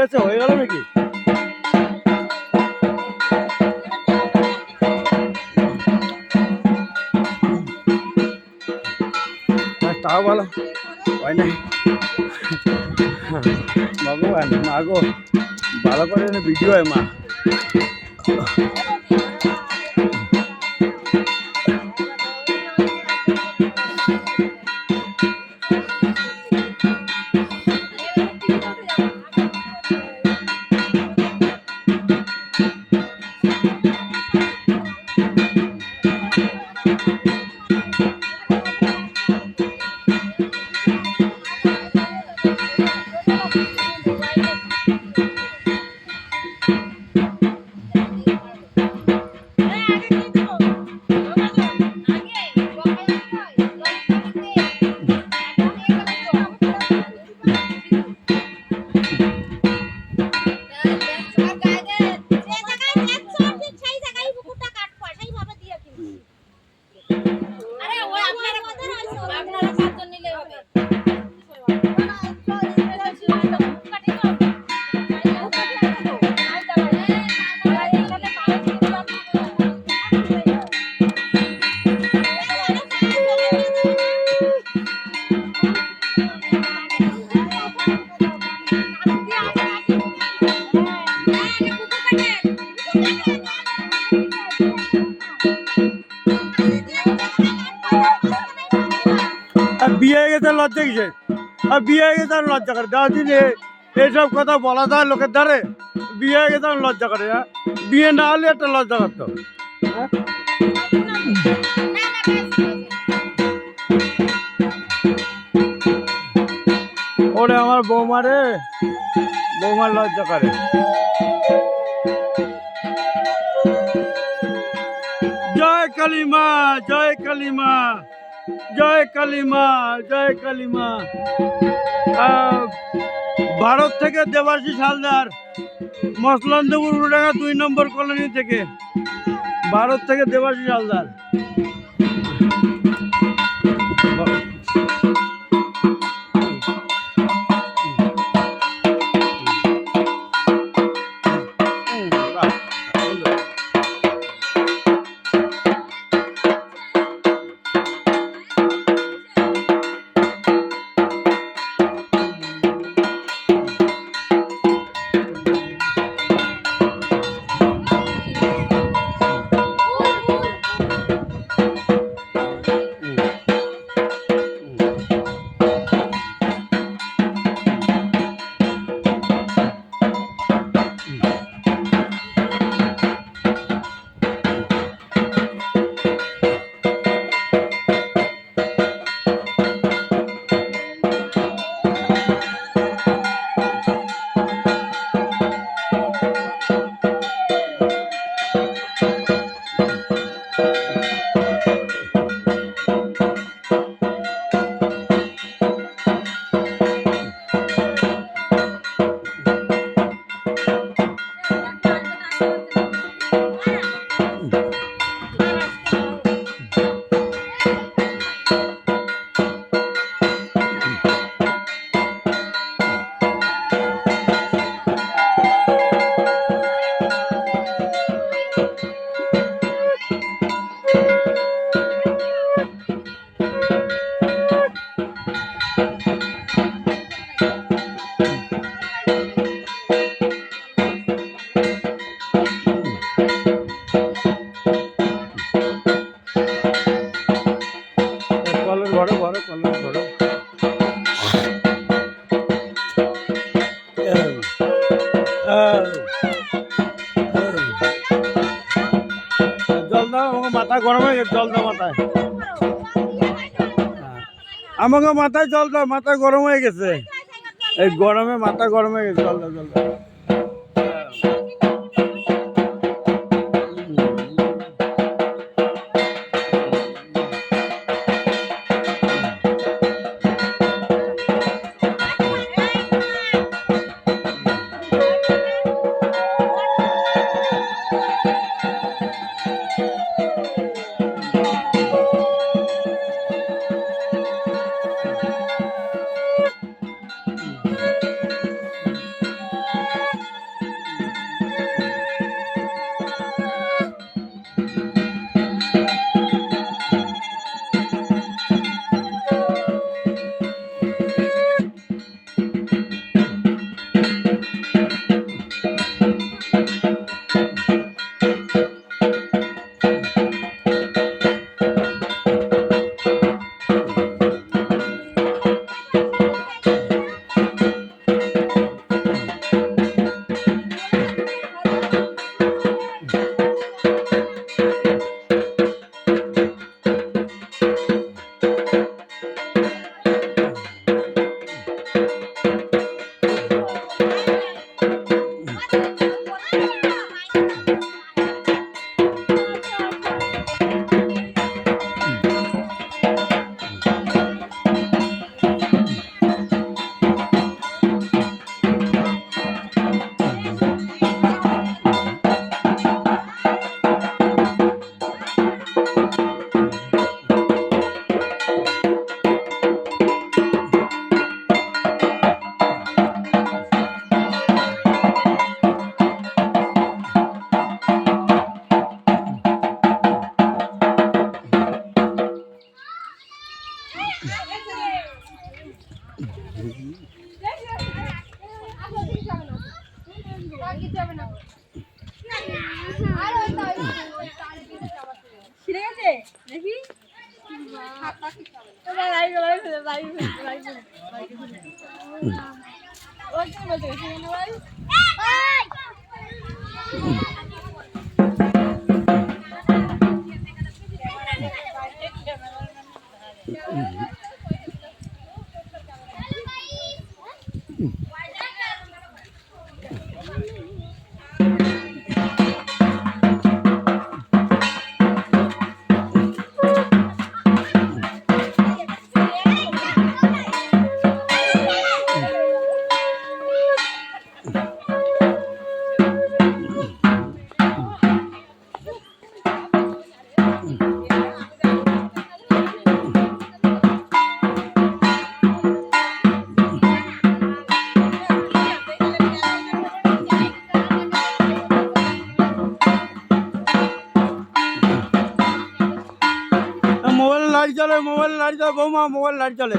আছে, হয়ে গেল নাকি? তাও ভালো হয় নাই। ভগবান মা গো, ভালো করে ভিডিও হয় মা। বিয়ে হয়ে গেছে লজ্জা কিসে? আর বিয়ে হয়ে গেছে আর লজ্জা করে? যা দিন এইসব কথা বলা যায় লোকের দ্বারে। বিয়ে হয়ে গেছে আর লজ্জা করে? হ্যাঁ, বিয়ে না হলে একটা লজ্জা করতো। হ্যাঁ, ওরে আমার বৌমা রে, বৌমার লজ্জা করে। জয় কালীমা, জয় কালীমা, জয় কালীমা, জয় কালীমা। ভারত থেকে দেবাশিস হালদার, মসলন্দপুর উড়াডাঙ্গা 2 নম্বর কলোনি থেকে। ভারত থেকে দেবাশিস হালদার। কলের ঘরে ঘরে কলের ঘরে জল দাও, আমাকে মাথা গরম হয়ে গেছে, জল দাও মাথায়। আমাকে মাথায় জল দাও, মাথা গরম হয়ে গেছে, এই গরমে মাথা গরম হয়ে গেছে, জল দাও, জল দাও। মোবাইল লাইট জ্বলে, মোবাইল লাইট জ্বলে, বৌমা মোবাইল লাইট জ্বলে।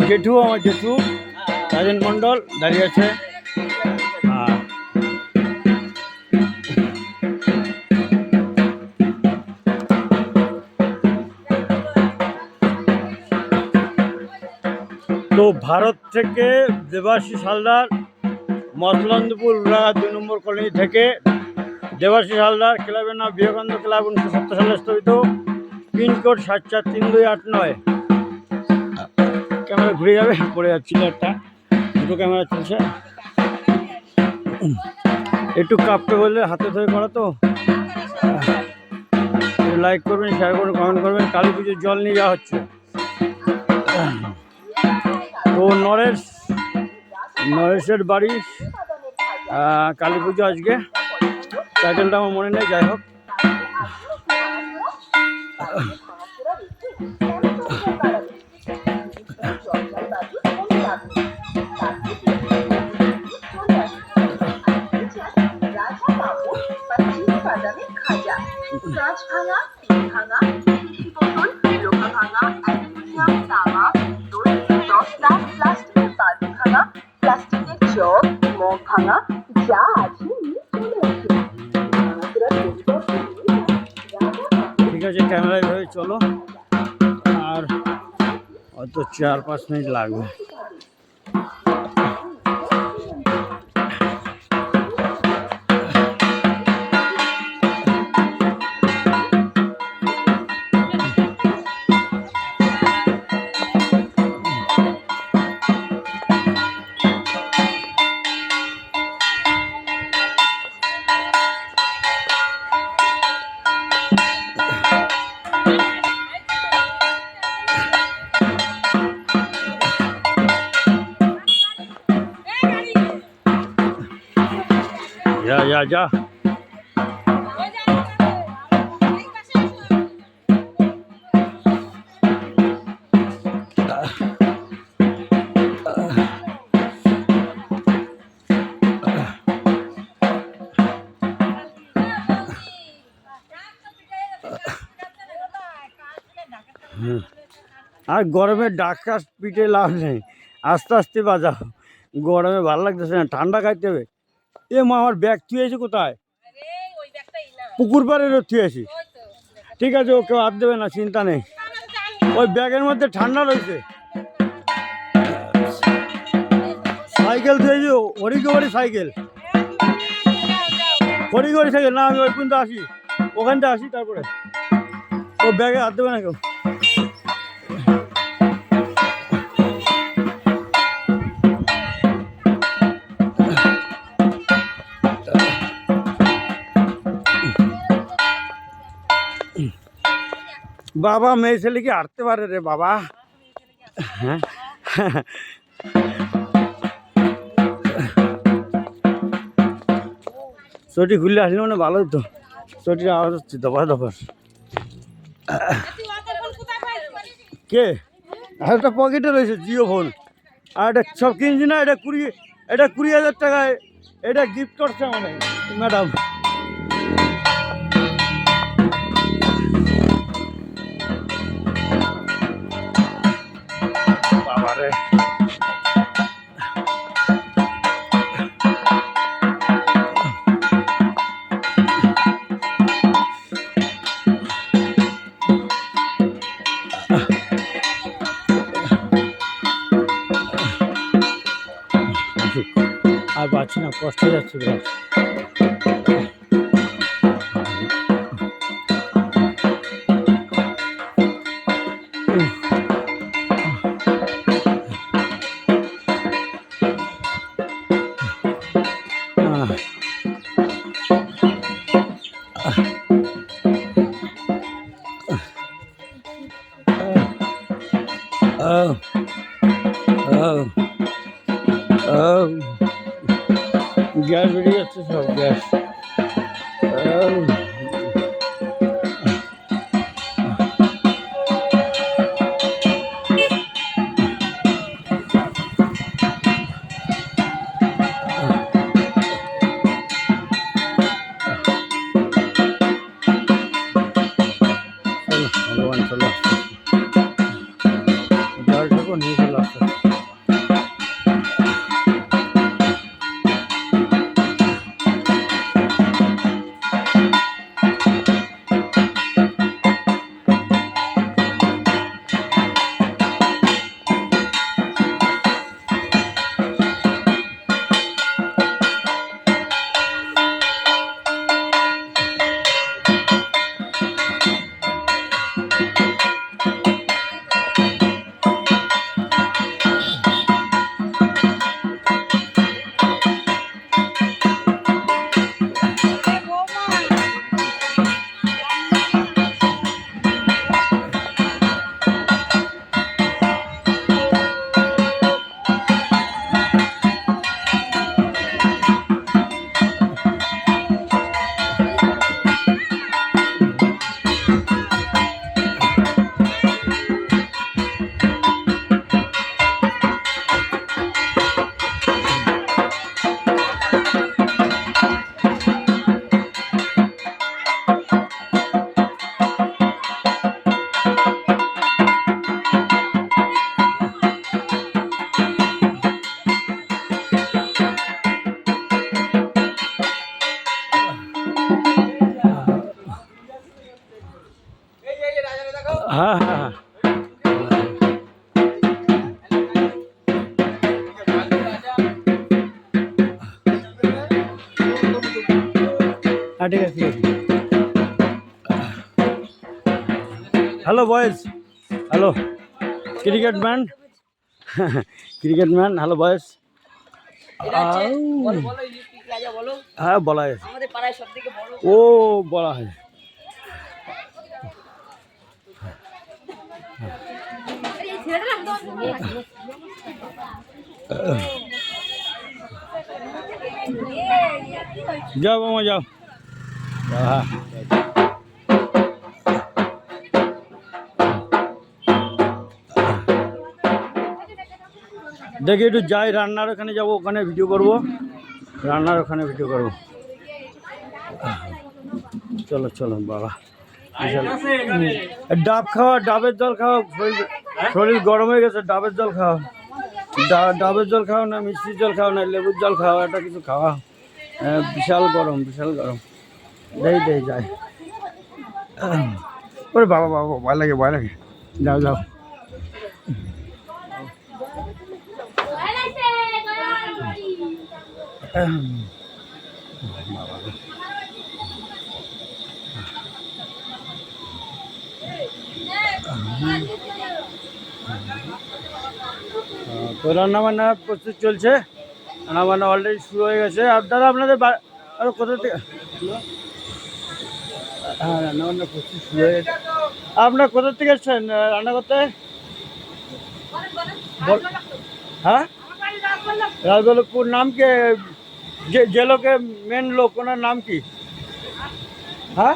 জেঠু, আমার জেঠু রাজেন মণ্ডল দাঁড়িয়ে আছে। তো ভারত থেকে দেবাশিস হালদার, মসলন্দপুর 2 নম্বর কলোনি থেকে দেবাশিস হালদার, ক্লাবের নাম বিবেকানন্দ ক্লাব, 1970 সালে স্থপিত, পিনকোড 743289। ক্যামেরা ঘুরে যাবে, পড়ে যাচ্ছিল একটা, দুটো ক্যামেরা চলছে। একটু কাঁপতে বললে হাতে ধরে করা তো। লাইক করবেন, শেয়ার করবেন, কমেন্ট করবেন। কালী পুজোর জল নিয়ে যাওয়া হচ্ছে। তো নরেশের বাড়ি কালী পুজো আজকে, টাইটেলটা আমার মনে নেই, যাই হোক। ঠিক আছে, ক্যামেরায় ধরে চলো, আর হয়তো 4-5 মিনিট লাগবে। যা আর গরমে ডাক্কা পিঠে লাভ নেই, আস্তে আস্তে বাজাও, গরমে ভালো লাগতেছে না, ঠান্ডা খাইতে হবে। এ মা, আমার ব্যাগ থুয়েছি কোথায়? পুকুর পাড়ে থুয়েছি। ঠিক আছে, ও কেউ হাত দেবে না, চিন্তা নেই। ওই ব্যাগের মধ্যে ঠান্ডা রয়েছে। সাইকেল থুয়েছি, হরিগড়ি সাইকেল, হরিগড়ি সাইকেল না, আমি ওই পর্যন্ত আসি, ওখান থেকে আসি, তারপরে ও ব্যাগে হাত দেবে না কেউ। বাবা, মেয়ে ছেলে কি হাঁটতে পারে রে বাবা? হ্যাঁ, চটি খুললে আসলে মানে ভালো হতো। চটির আওয়াজ হচ্ছে দফা দফা। কে আর একটা পকেটে রয়েছে জিও ফোন, আর এটা সব কিনছি না, এটা 20,000 টাকায় এটা গিফট করছে মানে ম্যাডাম। বাবারে আর পাচ্ছি না, কষ্ট যাচ্ছে বিরাট। Oh, oh, oh. গ্যাস বেরিয়ে যাচ্ছে সব গ্যাস। ভগবান চলো জলটুকু নিয়ে চলো আসতে। হ্যাঁ হ্যাঁ হ্যাঁ ঠিক আছে ঠিক আছে। Hello boys, hello cricket man, cricket man, hello boys. হ্যাঁ বলা হয়, ও বলা হয়। যাও মামা যাও। হ্যাঁ দেখি একটু যাই, রান্নার ওখানে যাবো, ওখানে ভিডিও করব, রান্নার ওখানে ভিডিও করব। চলো চলো বাবা, ডাব খাওয়া, ডাবের জল খাওয়া, শরীর গরম হয়ে গেছে, ডাবের জল খাওয়া, ডাবের জল খাও না মিষ্টির জল খাও না লেবুর জল খাওয়া, একটা কিছু খাওয়া। বিশাল গরম, বিশাল গরম। দেই দেই যাই। ওরে বাবা বাবা, ভয় লাগে ভয় লাগে। যাও যাও। তো রান্না বান্না প্রস্তুত চলছে, রান্না বান্না অলরেডি শুরু হয়ে গেছে। আর দাদা আপনাদের আর কোথা থেকে? হ্যাঁ রান্না বান্না প্রস্তুত শুরু হয়ে গেছে। আপনার কোথা থেকে এসছেন রান্না করতে? হ্যাঁ রাজবল্লভপুর। নাম কে? যে লোকে মেন লোক ওনার নাম কি? হ্যাঁ,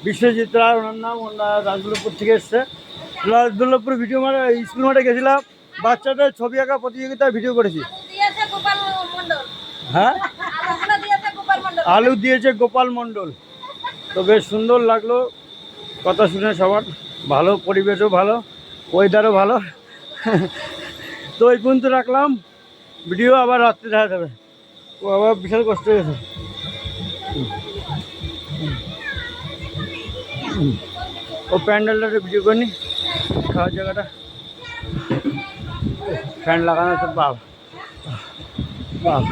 বিশ্বজিৎ রায় ওনার নাম। ওনার রাজদুল্লভপুর থেকে এসছে। রাজদুল্লভপুর ভিডিও মানে স্কুল মাঠে গেছিলাম, বাচ্চাদের ছবি আঁকা প্রতিযোগিতায় ভিডিও করেছি। হ্যাঁ, আলু দিয়েছে গোপাল মণ্ডল। তো বেশ সুন্দর লাগলো কথা শুনে সবার। ভালো, পরিবেশও ভালো, ওয়েদারও ভালো। তো ওই পর্যন্ত রাখলাম ভিডিও, আবার রাত্রে দেখা যাবে। ও আবার বিশাল কষ্ট হয়ে গেছে। ও প্যান্ডেলটাতে ভিডিও করিনি, খাওয়ার জায়গাটা ফ্যান লাগানো আছে। বাহ বাহ,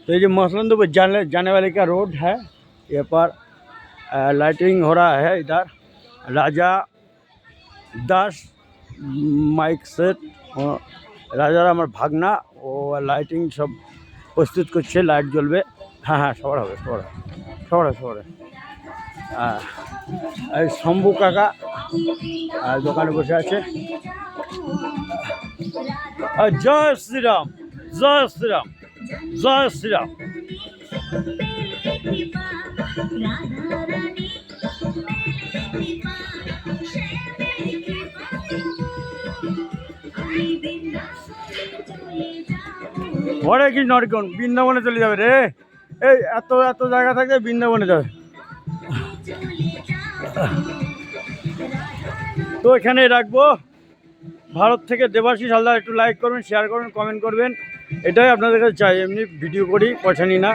तो ये जो मसलंदपुर जाने वाले का रोड है, ये पर लाइटिंग हो रहा है। इधर राजा दास माइक सेट, রাজার আমার ভাগনা ও লাইটিং সব প্রস্তুত করছে, লাইট জ্বলবে। হ্যাঁ হ্যাঁ, সবার হবে, সবার এই শম্ভু কাকা দোকানে বসে আছে। জয় শ্রীরাম, জয় শ্রীরাম, জয় শ্রীরাম। ঘরে কি নরকন, বৃন্দাবনে চলে যাবে রে। এই এত এত জায়গা থাকে, বৃন্দাবনে যাবে। তো এখানেই রাখবো। ভারত থেকে দেবাশিস হালদার, একটু লাইক করবেন, শেয়ার করবেন, কমেন্ট করবেন, এটাই আপনাদের কাছে চাই। এমনি ভিডিও করি, পয়সা নিই না।